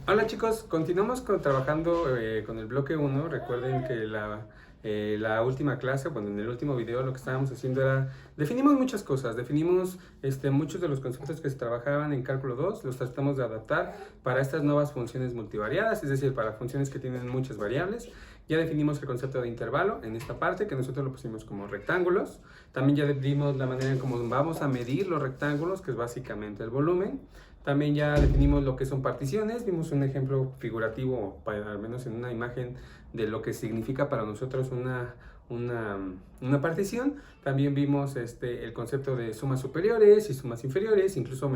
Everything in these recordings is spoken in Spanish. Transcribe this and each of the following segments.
Hola chicos, continuamos trabajando con el bloque 1. Recuerden que la última clase, bueno, en el último video lo que estábamos haciendo era, definimos muchas cosas, definimos muchos de los conceptos que se trabajaban en cálculo 2, los tratamos de adaptar para estas nuevas funciones multivariadas, es decir, para funciones que tienen muchas variables. Ya definimos el concepto de intervalo en esta parte, que nosotros lo pusimos como rectángulos. También ya vimos la manera en cómo vamos a medir los rectángulos, que es básicamente el volumen. También ya definimos lo que son particiones, vimos un ejemplo figurativo, al menos en una imagen, de lo que significa para nosotros una, una partición. También vimos el concepto de sumas superiores y sumas inferiores, incluso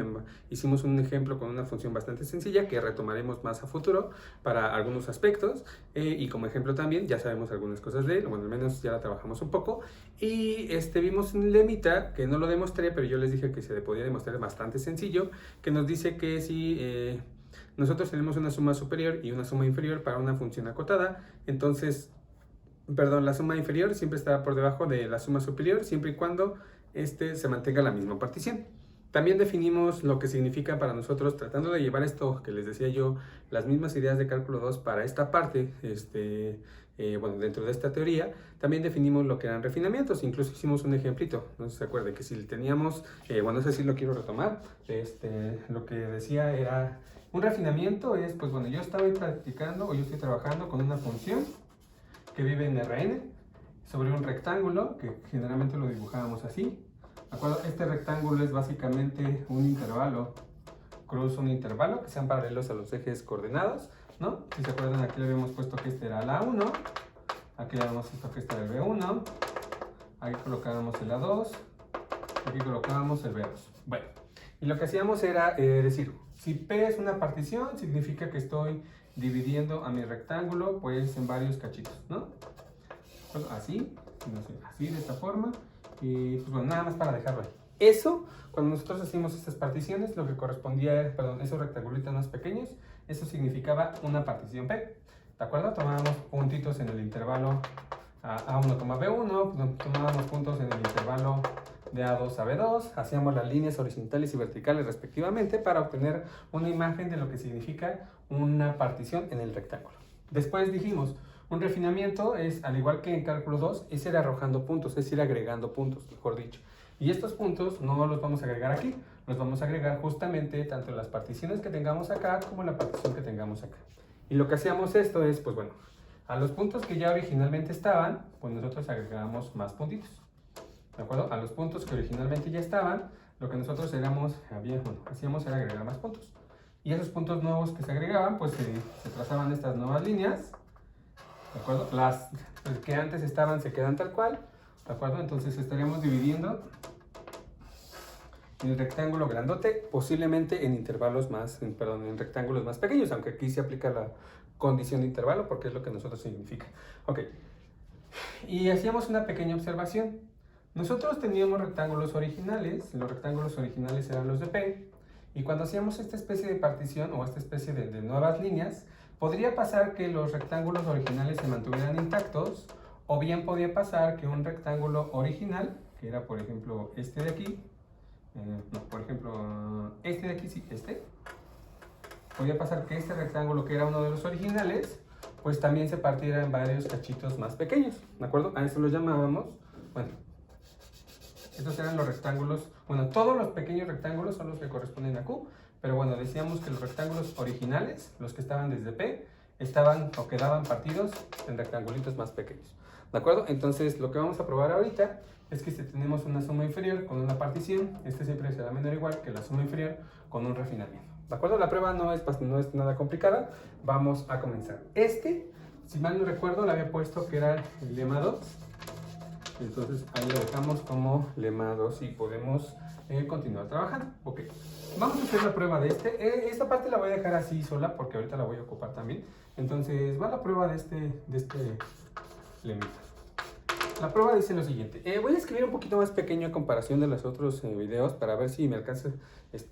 hicimos un ejemplo con una función bastante sencilla que retomaremos más a futuro para algunos aspectos. Y como ejemplo también ya sabemos algunas cosas de él, bueno, al menos ya la trabajamos un poco. Y vimos un lemita que no lo demostré, pero yo les dije que se le podía demostrar bastante sencillo, que nos dice que si nosotros tenemos una suma superior y una suma inferior para una función acotada, entonces, perdón, la suma inferior siempre estará por debajo de la suma superior, siempre y cuando se mantenga la misma partición. También definimos lo que significa para nosotros, tratando de llevar esto que les decía yo, las mismas ideas de cálculo 2 para esta parte, bueno, dentro de esta teoría. También definimos lo que eran refinamientos, incluso hicimos un ejemplito, no sé si se acuerda, que si teníamos, bueno, ese sí lo quiero retomar, lo que decía era, un refinamiento es, pues bueno, yo estaba practicando o yo estoy trabajando con una función que vive en Rn sobre un rectángulo, que generalmente lo dibujábamos así, ¿de acuerdo? Este rectángulo es básicamente un intervalo, cruza un intervalo que sean paralelos a los ejes coordenados, ¿no? Si se acuerdan, aquí le habíamos puesto que este era la 1, aquí le habíamos puesto que este era el B1, aquí colocábamos el A2, aquí colocábamos el B2. Bueno, y lo que hacíamos era decir, si P es una partición, significa que estoy dividiendo a mi rectángulo pues en varios cachitos, ¿no? Bueno, así, no sé, así de esta forma, y pues bueno, nada más para dejarlo ahí. Eso, cuando nosotros hacíamos estas particiones, lo que correspondía, perdón, esos rectangulitos más pequeños, eso significaba una partición P, ¿de acuerdo? Tomábamos puntitos en el intervalo A1, B1, tomábamos puntos en el intervalo de A2 a B2, hacíamos las líneas horizontales y verticales respectivamente para obtener una imagen de lo que significa una partición en el rectángulo. Después dijimos, un refinamiento es, al igual que en cálculo 2, es ir arrojando puntos, es ir agregando puntos, mejor dicho. Y estos puntos no los vamos a agregar aquí, los vamos a agregar justamente tanto en las particiones que tengamos acá como en la partición que tengamos acá. Y lo que hacíamos esto es, pues bueno, a los puntos que ya originalmente estaban, pues nosotros agregamos más puntitos. ¿De acuerdo? A los puntos que originalmente ya estaban, lo que nosotros hacíamos era agregar más puntos. Y esos puntos nuevos que se agregaban, pues se trazaban estas nuevas líneas. ¿De acuerdo? Las que antes estaban se quedan tal cual. ¿De acuerdo? Entonces estaríamos dividiendo el rectángulo grandote, posiblemente en intervalos en rectángulos más pequeños, aunque aquí se aplica la condición de intervalo porque es lo que nosotros significa. Ok. Y hacíamos una pequeña observación. Nosotros teníamos rectángulos originales, los rectángulos originales eran los de P, y cuando hacíamos esta especie de partición o esta especie de nuevas líneas, podría pasar que los rectángulos originales se mantuvieran intactos, o bien podía pasar que un rectángulo original, que era por ejemplo este de aquí, no, por ejemplo este de aquí, sí, podía pasar que este rectángulo que era uno de los originales, pues también se partiera en varios cachitos más pequeños, ¿de acuerdo? A eso lo llamábamos, bueno, estos eran los rectángulos, bueno, todos los pequeños rectángulos son los que corresponden a Q, pero bueno, decíamos que los rectángulos originales, los que estaban desde P, estaban o quedaban partidos en rectangulitos más pequeños, ¿de acuerdo? Entonces, lo que vamos a probar ahorita es que si tenemos una suma inferior con una partición, siempre será menor o igual que la suma inferior con un refinamiento, ¿de acuerdo? La prueba no es nada complicada, vamos a comenzar. Si mal no recuerdo, le había puesto que era el lema 2. Entonces ahí lo dejamos como lema 2 y podemos continuar trabajando. Ok, vamos a hacer la prueba de esta parte la voy a dejar así sola porque ahorita la voy a ocupar también. Entonces va la prueba de este lemita. La prueba dice lo siguiente. Voy a escribir un poquito más pequeño a comparación de los otros videos para ver si me alcanza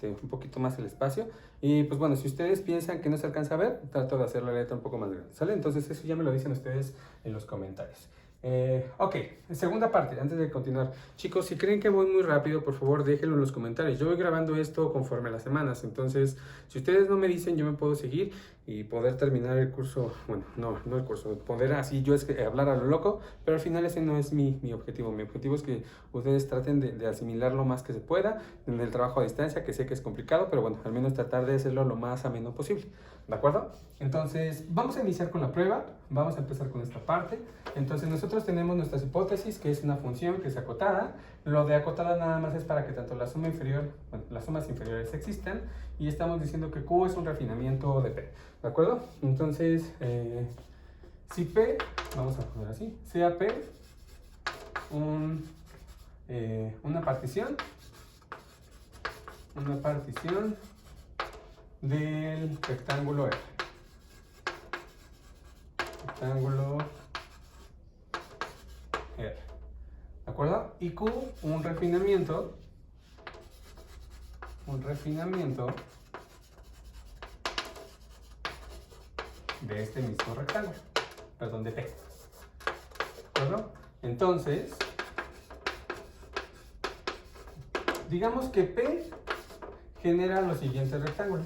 un poquito más el espacio. Y pues bueno, si ustedes piensan que no se alcanza a ver, trato de hacer la letra un poco más grande, ¿sale? Entonces eso ya me lo dicen ustedes en los comentarios. Ok, segunda parte, antes de continuar. Chicos, si creen que voy muy rápido, por favor déjenlo en los comentarios. Yo voy grabando esto conforme a las semanas, entonces si ustedes no me dicen, yo me puedo seguir y poder terminar el curso. Bueno, no el curso, poder así yo hablar a lo loco, pero al final ese no es mi objetivo. Mi objetivo es que ustedes traten de asimilar lo más que se pueda en el trabajo a distancia, que sé que es complicado, pero bueno, al menos tratar de hacerlo lo más ameno posible. ¿De acuerdo? Entonces, vamos a iniciar con la prueba. Vamos a empezar con esta parte. Entonces, nosotros tenemos nuestras hipótesis, que es una función que es acotada. Lo de acotada nada más es para que tanto la suma inferior, bueno, las sumas inferiores existan. Y estamos diciendo que Q es un refinamiento de P. ¿De acuerdo? Entonces, si P, vamos a poner así, sea P una partición del rectángulo R. Rectángulo R. ¿De acuerdo? Y Q, un refinamiento de este mismo rectángulo. Perdón, de P. ¿De acuerdo? Entonces, digamos que P genera los siguientes rectángulos.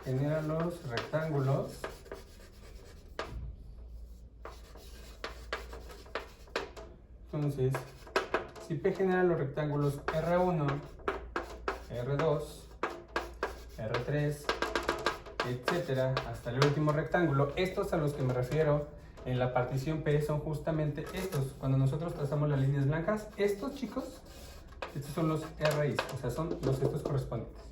Genera los rectángulos entonces, si P genera los rectángulos R1, R2, R3, etcétera, hasta el último rectángulo, estos a los que me refiero en la partición P son justamente estos. Cuando nosotros trazamos las líneas blancas, estos chicos, estos son los RIs, o sea, son los estos correspondientes.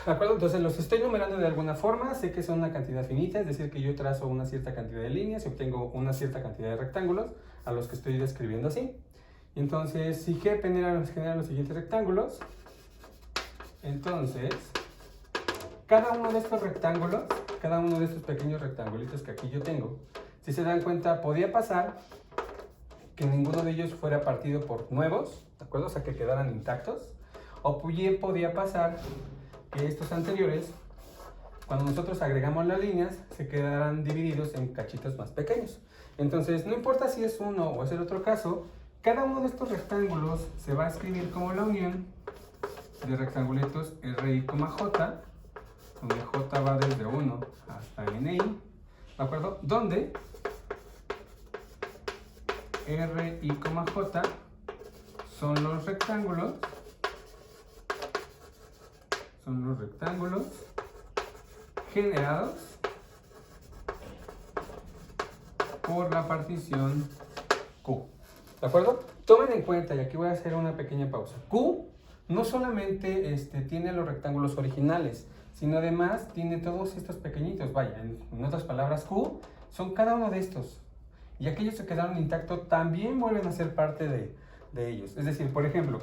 ¿De acuerdo? Entonces los estoy numerando de alguna forma, sé que son una cantidad finita, es decir, que yo trazo una cierta cantidad de líneas y obtengo una cierta cantidad de rectángulos a los que estoy describiendo así. Entonces, si G genera los siguientes rectángulos, entonces, cada uno de estos rectángulos, cada uno de estos pequeños rectangulitos que aquí yo tengo, si se dan cuenta, podía pasar que ninguno de ellos fuera partido por nuevos, ¿de acuerdo? O sea, que quedaran intactos, o bien podía pasar que estos anteriores, cuando nosotros agregamos las líneas, se quedarán divididos en cachitos más pequeños. Entonces, no importa si es uno o es el otro caso, cada uno de estos rectángulos se va a escribir como la unión de rectangulitos RI, J, donde J va desde 1 hasta NI, ¿de acuerdo? Donde RI, J son los rectángulos generados por la partición Q. ¿De acuerdo? Tomen en cuenta, y aquí voy a hacer una pequeña pausa. Q no solamente tiene los rectángulos originales, sino además tiene todos estos pequeñitos. Vaya, en otras palabras, Q son cada uno de estos. Y aquellos que quedaron intactos también vuelven a ser parte de ellos. Es decir, por ejemplo,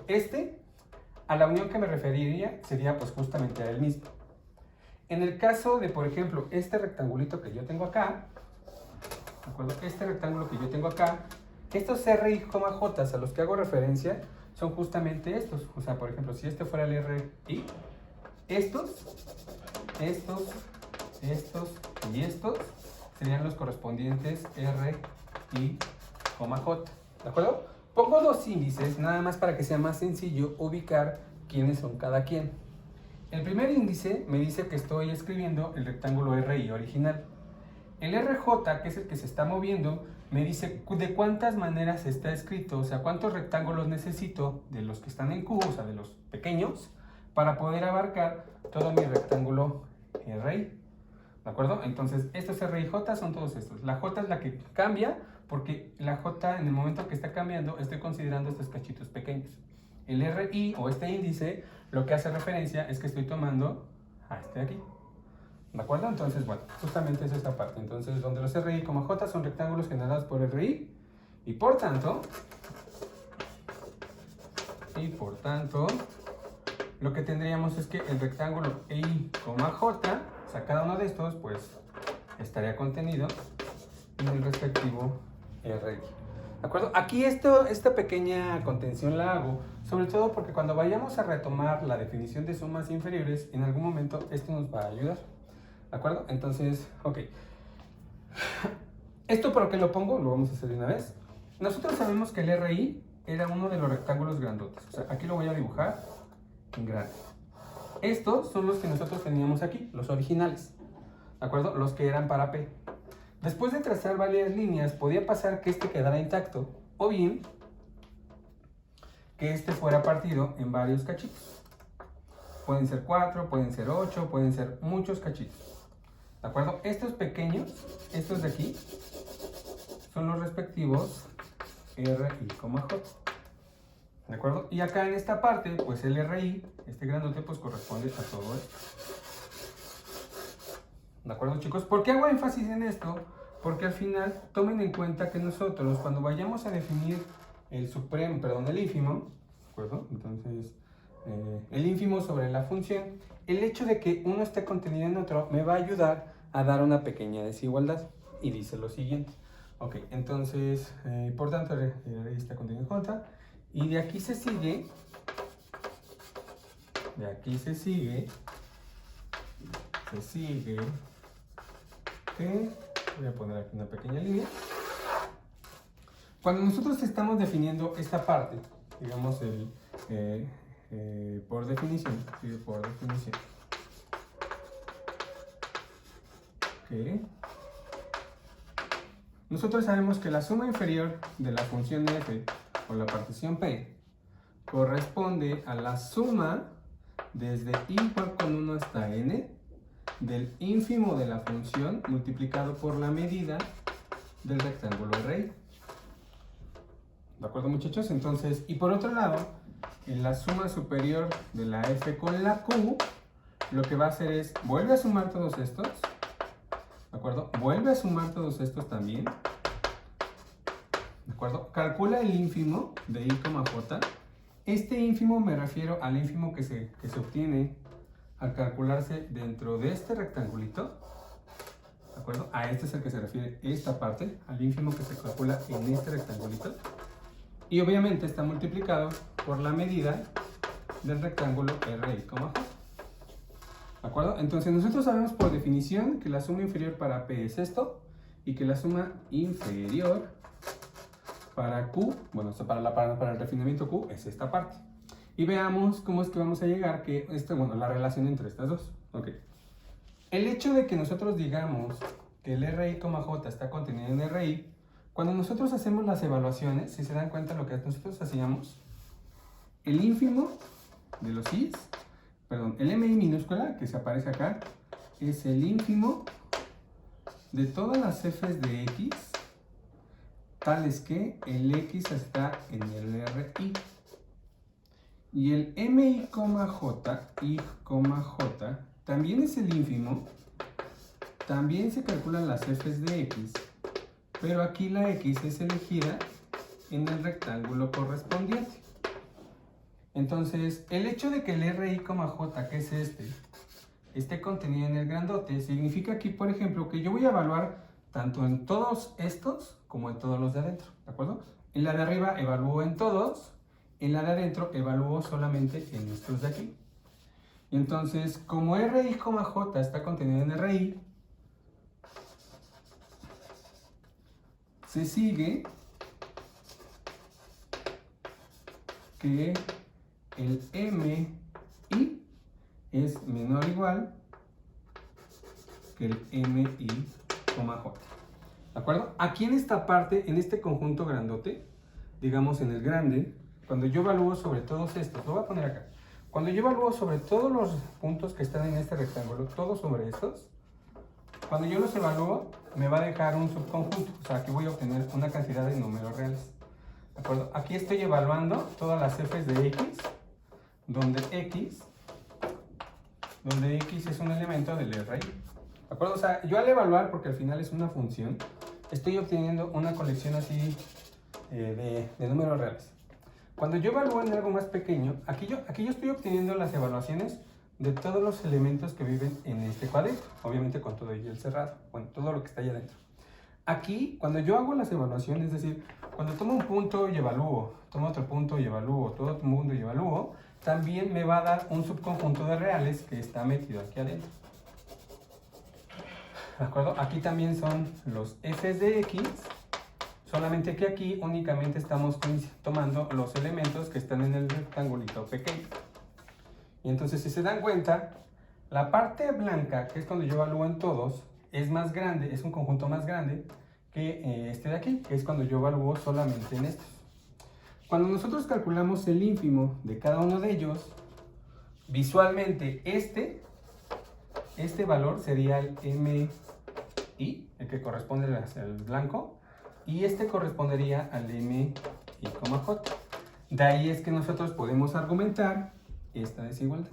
a la unión que me referiría sería pues justamente a él mismo. En el caso de, por ejemplo, este rectangulito que yo tengo acá, ¿de acuerdo? Este rectángulo que yo tengo acá, estos RI, J a los que hago referencia son justamente estos. O sea, por ejemplo, si este fuera el RI, estos y estos serían los correspondientes RI, J. ¿De acuerdo? Pongo dos índices nada más para que sea más sencillo ubicar quiénes son cada quien. El primer índice me dice que estoy escribiendo el rectángulo RI original. El RJ, que es el que se está moviendo, me dice de cuántas maneras está escrito, o sea, cuántos rectángulos necesito de los que están en Q, o sea, de los pequeños, para poder abarcar todo mi rectángulo RI. ¿De acuerdo? Entonces, estos RIJ son todos estos. La J es la que cambia, porque la J, en el momento que está cambiando, estoy considerando estos cachitos pequeños. El RI, o este índice, lo que hace referencia es que estoy tomando a este de aquí. ¿De acuerdo? Entonces, bueno, justamente es esta parte. Entonces, donde los RI, J son rectángulos generados por RI, y por tanto, lo que tendríamos es que el rectángulo I, J, o sea, cada uno de estos, pues, estaría contenido en el respectivo RI. ¿De acuerdo? Aquí esta pequeña contención la hago, sobre todo porque cuando vayamos a retomar la definición de sumas inferiores, en algún momento esto nos va a ayudar. ¿De acuerdo? Entonces, ok. ¿Esto por qué lo pongo? Lo vamos a hacer de una vez. Nosotros sabemos que el RI era uno de los rectángulos grandotes. O sea, aquí lo voy a dibujar en grande. Estos son los que nosotros teníamos aquí, los originales. ¿De acuerdo? Los que eran para P. Después de trazar varias líneas, podía pasar que este quedara intacto, o bien que este fuera partido en varios cachitos. Pueden ser 4, pueden ser 8, pueden ser muchos cachitos. ¿De acuerdo? Estos pequeños, estos de aquí, son los respectivos R, I, J. ¿De acuerdo? Y acá en esta parte, pues el RI, este grandote, pues corresponde a todo esto. ¿De acuerdo, chicos? ¿Por qué hago énfasis en esto? Porque al final tomen en cuenta que nosotros, cuando vayamos a definir el supremo, perdón, el ínfimo, ¿de acuerdo? Entonces, el ínfimo sobre la función, el hecho de que uno esté contenido en otro me va a ayudar a dar una pequeña desigualdad. Y dice lo siguiente. Ok, entonces, por tanto, el RI está contenido en J. Y de aquí se sigue, que voy a poner aquí una pequeña línea. Cuando nosotros estamos definiendo esta parte, digamos por definición, okay. Nosotros sabemos que la suma inferior de la función f o la partición p corresponde a la suma desde igual con 1 hasta n del ínfimo de la función multiplicado por la medida del rectángulo RI. ¿De acuerdo, muchachos? Entonces, y por otro lado, en la suma superior de la f con la q, lo que va a hacer es, vuelve a sumar todos estos, ¿de acuerdo? Vuelve a sumar todos estos también, ¿de acuerdo? Calcula el ínfimo de I, J. Este ínfimo me refiero al ínfimo que se obtiene al calcularse dentro de este rectangulito, ¿de acuerdo? A este es el que se refiere esta parte, al ínfimo que se calcula en este rectangulito. Y obviamente está multiplicado por la medida del rectángulo RI, J. ¿De acuerdo? Entonces nosotros sabemos por definición que la suma inferior para P es esto y que la suma inferior para Q, bueno, para el refinamiento Q es esta parte. Y veamos cómo es que vamos a llegar que la relación entre estas dos. Ok. El hecho de que nosotros digamos que el RI, J está contenido en RI, cuando nosotros hacemos las evaluaciones, si se dan cuenta lo que nosotros hacíamos, el ínfimo de los I's, perdón, el MI minúscula que se aparece acá, es el ínfimo de todas las F's de X, tales que el X está en el RI. Y el MI, J, I, también es el ínfimo, también se calculan las F's de X, pero aquí la X es elegida en el rectángulo correspondiente. Entonces, el hecho de que el RI, J, que es esté contenido en el grandote, significa aquí, por ejemplo, que yo voy a evaluar tanto en todos estos como en todos los de adentro, ¿de acuerdo? En la de arriba evalúo en todos, en la de adentro evalúo solamente en estos de aquí. Entonces, como RI, J está contenido en RI, se sigue que el MI es menor o igual que el MI, J. ¿De acuerdo? Aquí en esta parte, en este conjunto grandote, digamos en el grande, cuando yo evalúo sobre todos estos, lo voy a poner acá. Cuando yo evalúo sobre todos los puntos que están en este rectángulo, todos sobre estos, cuando yo los evalúo, me va a dejar un subconjunto. O sea, aquí voy a obtener una cantidad de números reales. ¿De acuerdo? Aquí estoy evaluando todas las F's de X, donde X es un elemento del RI. ¿De acuerdo? O sea, yo al evaluar, porque al final es una función, estoy obteniendo una colección así de números reales. Cuando yo evalúo en algo más pequeño, aquí yo estoy obteniendo las evaluaciones de todos los elementos que viven en este cuadrito, obviamente con todo ello el cerrado, bueno, todo lo que está allá adentro. Aquí, cuando yo hago las evaluaciones, es decir, cuando tomo un punto y evalúo, tomo otro punto y evalúo, todo otro punto y evalúo, también me va a dar un subconjunto de reales que está metido aquí adentro. ¿De acuerdo? Aquí también son los f's de x, solamente que aquí únicamente estamos tomando los elementos que están en el rectangulito pequeño. Y entonces, si se dan cuenta, la parte blanca, que es cuando yo evalúo en todos, es más grande, es un conjunto más grande que este de aquí, que es cuando yo evalúo solamente en estos. Cuando nosotros calculamos el ínfimo de cada uno de ellos, visualmente este valor sería el MI, el que corresponde al blanco, y este correspondería al MI, J. De ahí es que nosotros podemos argumentar esta desigualdad.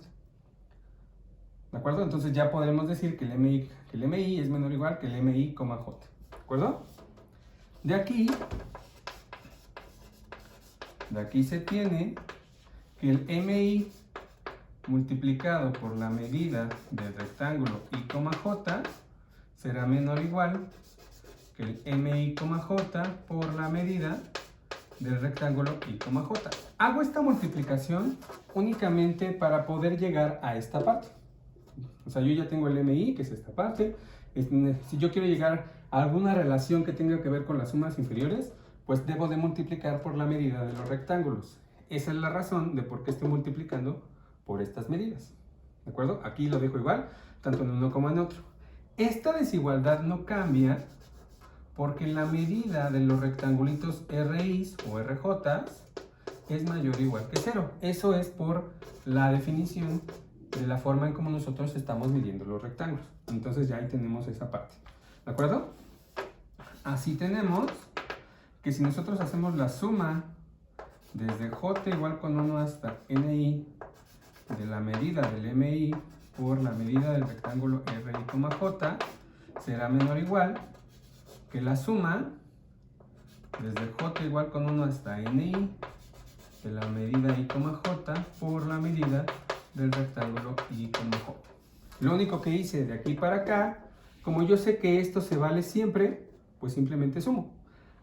¿De acuerdo? Entonces ya podremos decir que el MI es menor o igual que el MI, J. ¿De acuerdo? De aquí se tiene que el MI multiplicado por la medida del rectángulo I, J será menor o igual que el MI, J por la medida del rectángulo I, J. Hago esta multiplicación únicamente para poder llegar a esta parte. O sea, yo ya tengo el MI, que es esta parte. Si yo quiero llegar a alguna relación que tenga que ver con las sumas inferiores, pues debo de multiplicar por la medida de los rectángulos. Esa es la razón de por qué estoy multiplicando por estas medidas. ¿De acuerdo? Aquí lo dejo igual, tanto en uno como en otro. Esta desigualdad no cambia porque la medida de los rectangulitos RI o RJ es mayor o igual que 0. Eso es por la definición de la forma en cómo nosotros estamos midiendo los rectángulos. Entonces ya ahí tenemos esa parte. ¿De acuerdo? Así tenemos que si nosotros hacemos la suma desde J igual con 1 hasta NI de la medida del MI por la medida del rectángulo RI, J será menor o igual que la suma desde J igual con 1 hasta NI de la medida I, J por la medida del rectángulo I, J. Lo único que hice de aquí para acá, como yo sé que esto se vale siempre, pues simplemente sumo.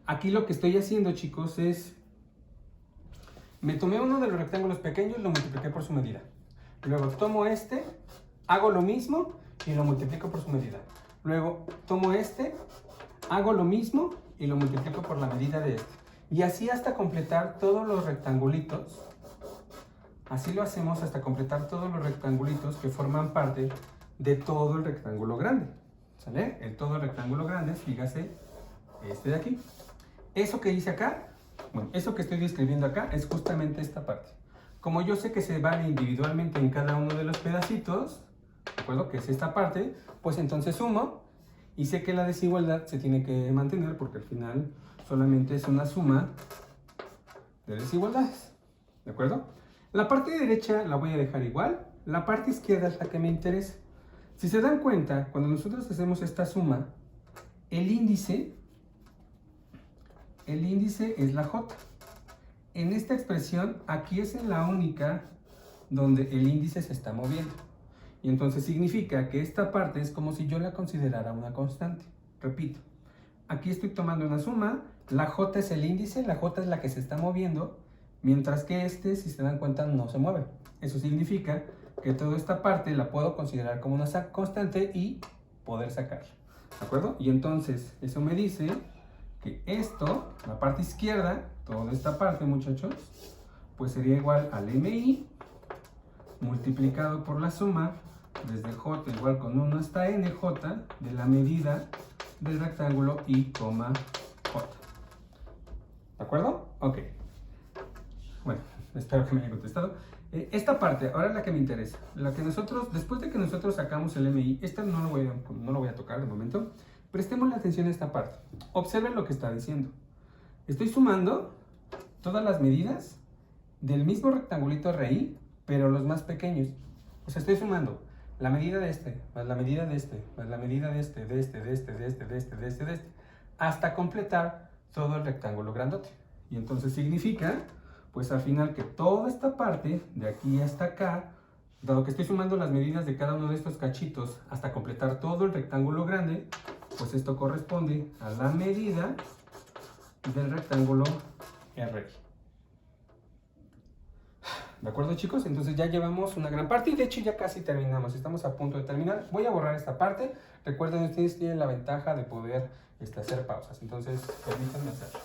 Aquí lo que estoy haciendo, chicos, es me tomé uno de los rectángulos pequeños y lo multipliqué por su medida. Luego tomo este, hago lo mismo y lo multiplico por su medida. Luego tomo este, hago lo mismo y lo multiplico por la medida de este. Y así hasta completar todos los rectangulitos. Así lo hacemos hasta completar todos los rectangulitos que forman parte de todo el rectángulo grande. ¿Sale? El todo el rectángulo grande, fíjase, este de aquí. Eso que hice acá, bueno, eso que estoy describiendo acá es justamente esta parte. Como yo sé que se vale individualmente en cada uno de los pedacitos, ¿de acuerdo? Que es esta parte, pues entonces sumo y sé que la desigualdad se tiene que mantener porque al final solamente es una suma de desigualdades. ¿De acuerdo? La parte derecha la voy a dejar igual, la parte izquierda es la que me interesa. Si se dan cuenta, cuando nosotros hacemos esta suma, el índice es la J. En esta expresión, aquí es en la única donde el índice se está moviendo. Y entonces significa que esta parte es como si yo la considerara una constante. Repito, aquí estoy tomando una suma, la J es el índice, la J es la que se está moviendo, mientras que este, si se dan cuenta, no se mueve. Eso significa que toda esta parte la puedo considerar como una constante y poder sacarla. ¿De acuerdo? Y entonces, eso me dice que esto, la parte izquierda, toda esta parte, muchachos, pues sería igual al MI multiplicado por la suma desde J igual con 1 hasta NJ de la medida del rectángulo I, J. ¿De acuerdo? Ok. Bueno, espero que me haya contestado. Esta parte, ahora es la que me interesa. La que nosotros, después de que nosotros sacamos el MI, esta no lo voy a tocar de momento. Prestemos la atención a esta parte. Observen lo que está diciendo. Estoy sumando todas las medidas del mismo rectangulito RI, pero los más pequeños. O sea, estoy sumando la medida de este, más la medida de este, más la medida de este, de este, de este, de este, de este, de este, de este, hasta completar todo el rectángulo grandote. Y entonces significa, pues al final, que toda esta parte, de aquí hasta acá, dado que estoy sumando las medidas de cada uno de estos cachitos hasta completar todo el rectángulo grande, pues esto corresponde a la medida del rectángulo RI. ¿De acuerdo, chicos? Entonces ya llevamos una gran parte y de hecho ya casi terminamos. Estamos a punto de terminar. Voy a borrar esta parte. Recuerden, ustedes tienen la ventaja de poder hacer pausas. Entonces, permítanme hacerlo.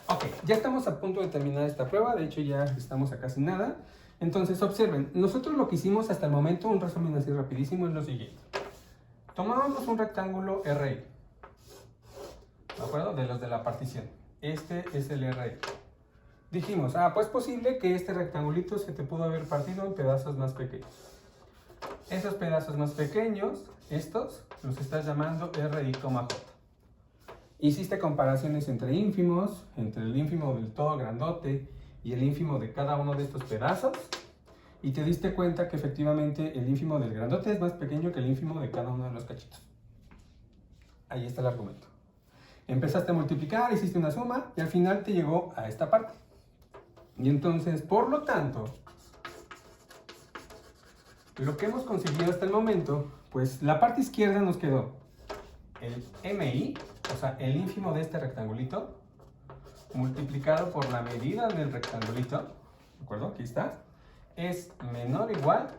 Ok, ya estamos a punto de terminar esta prueba. De hecho, ya estamos a casi nada. Entonces, observen. Nosotros lo que hicimos hasta el momento, un resumen así rapidísimo, es lo siguiente. Tomábamos un rectángulo RI. ¿De acuerdo? De los de la partición. Este es el RI. Dijimos, pues es posible que este rectangulito se te pudo haber partido en pedazos más pequeños. Esos pedazos más pequeños, estos, los estás llamando RI, J. Hiciste comparaciones entre ínfimos, entre el ínfimo del todo grandote y el ínfimo de cada uno de estos pedazos. Y te diste cuenta que efectivamente el ínfimo del grandote es más pequeño que el ínfimo de cada uno de los cachitos. Ahí está el argumento. Empezaste a multiplicar, hiciste una suma y al final te llegó a esta parte. Y entonces, por lo tanto, lo que hemos conseguido hasta el momento, pues la parte izquierda nos quedó el MI, o sea, el ínfimo de este rectangulito, multiplicado por la medida del rectangulito, ¿de acuerdo? Aquí está, es menor o igual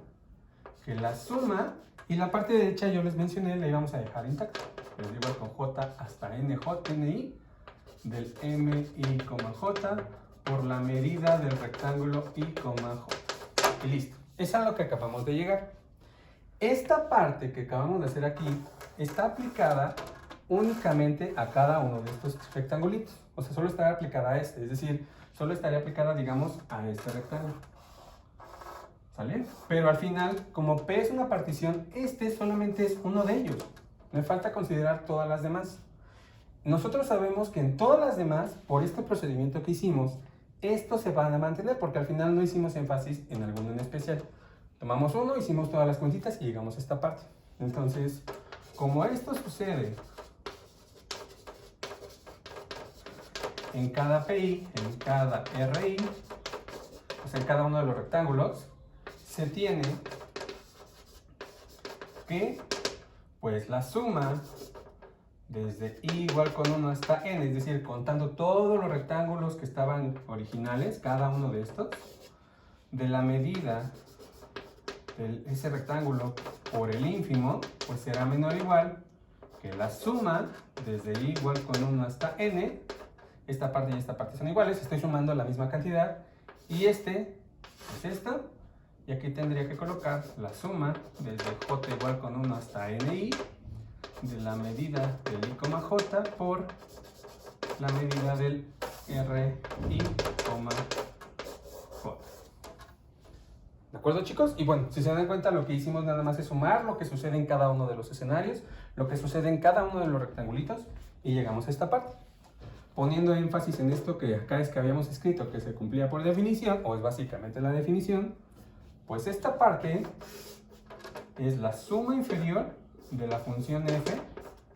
que la suma, y la parte derecha yo les mencioné, la íbamos a dejar intacta. Les digo con J hasta NI del MI, J por la medida del rectángulo I, J. Y listo. Es a lo que acabamos de llegar. Esta parte que acabamos de hacer aquí está aplicada únicamente a cada uno de estos rectangulitos. O sea, solo estará aplicada a este. Es decir, solo estaría aplicada, digamos, a este rectángulo. ¿Sale? Pero al final, como P es una partición, este solamente es uno de ellos. Me falta considerar todas las demás. Nosotros sabemos que en todas las demás, por este procedimiento que hicimos, estos se van a mantener porque al final no hicimos énfasis en alguno en especial. Tomamos uno, hicimos todas las cuentitas y llegamos a esta parte. Entonces, como esto sucede en cada PI, en cada RI, pues en cada uno de los rectángulos, se tiene que, pues la suma desde i igual con 1 hasta n, es decir, contando todos los rectángulos que estaban originales, cada uno de estos, de la medida de ese rectángulo por el ínfimo, pues será menor o igual que la suma desde i igual con 1 hasta n. Esta parte y esta parte son iguales, estoy sumando la misma cantidad, y este es esto, y aquí tendría que colocar la suma desde j igual con 1 hasta ni, de la medida del I, J por la medida del RI, J. ¿De acuerdo, chicos? Y bueno, si se dan cuenta, lo que hicimos nada más es sumar lo que sucede en cada uno de los escenarios, lo que sucede en cada uno de los rectangulitos, y llegamos a esta parte. Poniendo énfasis en esto que acá es que habíamos escrito que se cumplía por definición, o es básicamente la definición, pues esta parte es la suma inferior de la función f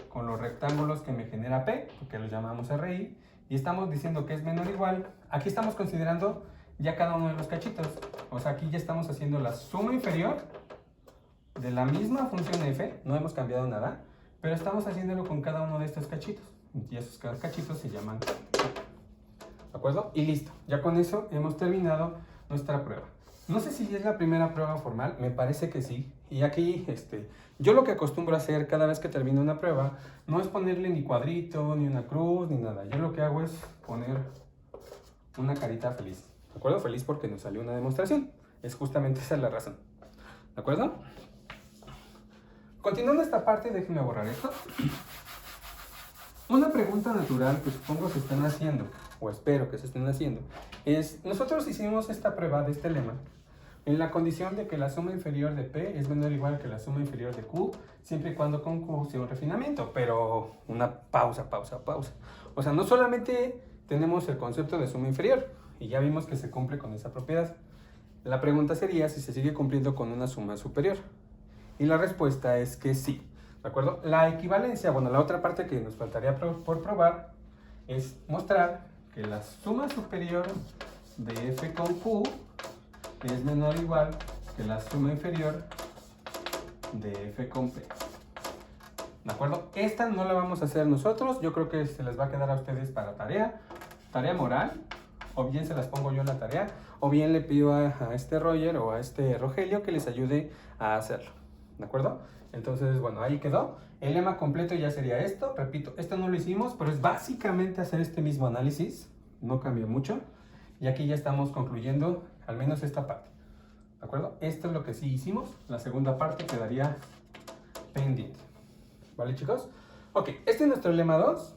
con los rectángulos que me genera P, que los llamamos RI, y estamos diciendo que es menor o igual. Aquí estamos considerando ya cada uno de los cachitos. O sea, aquí ya estamos haciendo la suma inferior de la misma función f, no hemos cambiado nada, pero estamos haciéndolo con cada uno de estos cachitos. Y esos cachitos se llaman ¿de acuerdo? Y listo. Ya con eso hemos terminado nuestra prueba. No sé si es la primera prueba formal, me parece que sí. Y aquí, yo lo que acostumbro a hacer cada vez que termino una prueba, no es ponerle ni cuadrito, ni una cruz, ni nada. Yo lo que hago es poner una carita feliz. ¿De acuerdo? Feliz porque nos salió una demostración. Es justamente esa es la razón. ¿De acuerdo? Continuando esta parte, déjenme borrar esto. Una pregunta natural que supongo se están haciendo, o espero que se estén haciendo, es, nosotros hicimos esta prueba de este lema en la condición de que la suma inferior de P es menor o igual que la suma inferior de Q, siempre y cuando con Q sea un refinamiento, pero una pausa. O sea, no solamente tenemos el concepto de suma inferior, y ya vimos que se cumple con esa propiedad. La pregunta sería si se sigue cumpliendo con una suma superior. Y la respuesta es que sí. ¿De acuerdo? La equivalencia, bueno, la otra parte que nos faltaría por probar es mostrar que la suma superior de f con q es menor o igual que la suma inferior de f con p. ¿De acuerdo? Esta no la vamos a hacer nosotros, yo creo que se les va a quedar a ustedes para tarea moral, o bien se las pongo yo en la tarea, o bien le pido a este Roger o a este Rogelio que les ayude a hacerlo, ¿de acuerdo? Entonces, bueno, ahí quedó. El lema completo ya sería esto, repito, esto no lo hicimos, pero es básicamente hacer este mismo análisis, no cambia mucho, y aquí ya estamos concluyendo al menos esta parte, ¿de acuerdo? Esto es lo que sí hicimos, la segunda parte quedaría pendiente. ¿Vale, chicos? Ok, este es nuestro lema 2.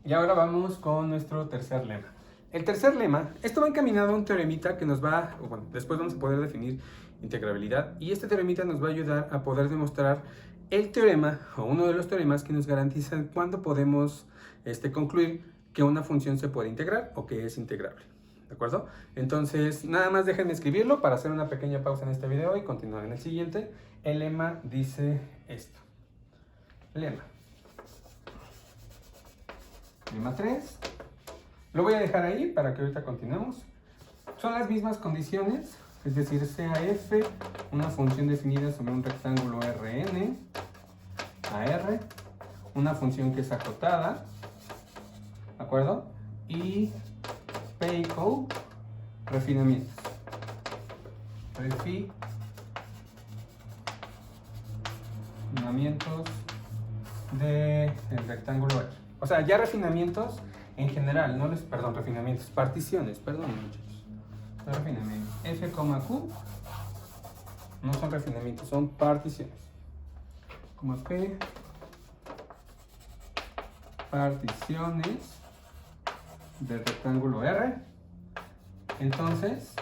Y ahora vamos con nuestro tercer lema. El tercer lema, esto va encaminado a un teoremita que nos va, bueno, después vamos a poder definir integrabilidad. Y este teoremita nos va a ayudar a poder demostrar el teorema, o uno de los teoremas que nos garantizan cuándo podemos concluir que una función se puede integrar o que es integrable. ¿De acuerdo? Entonces, nada más déjenme escribirlo para hacer una pequeña pausa en este video y continuar en el siguiente. El lema dice esto. Lema 3, lo voy a dejar ahí para que ahorita continuemos. Son las mismas condiciones, es decir, sea f una función definida sobre un rectángulo Rn a R, una función que es acotada, ¿de acuerdo? Y P y Q, refinamientos. Refinamientos del rectángulo R. O sea, ya refinamientos en general, no les, perdón, refinamientos, particiones, perdón muchachos. No refinamientos. F, Q no son refinamientos, son particiones. Como P, particiones del rectángulo R. Entonces,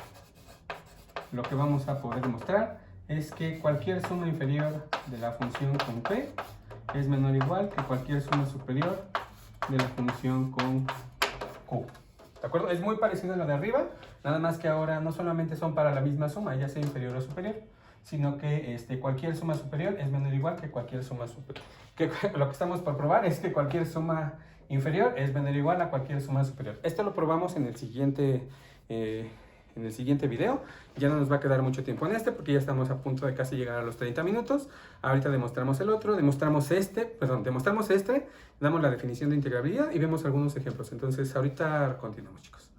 lo que vamos a poder demostrar es que cualquier suma inferior de la función con P es menor o igual que cualquier suma superior de la función con Q. ¿De acuerdo? Es muy parecido a lo de arriba, nada más que ahora no solamente son para la misma suma, ya sea inferior o superior, sino que cualquier suma superior es menor o igual que cualquier suma superior. Lo que estamos por probar es que cualquier suma inferior es menor o igual a cualquier suma superior. Esto lo probamos en el siguiente video. Ya no nos va a quedar mucho tiempo en porque ya estamos a punto de casi llegar a los 30 minutos. Ahorita demostramos el otro, demostramos damos la definición de integrabilidad y vemos algunos ejemplos. Entonces ahorita continuamos, chicos.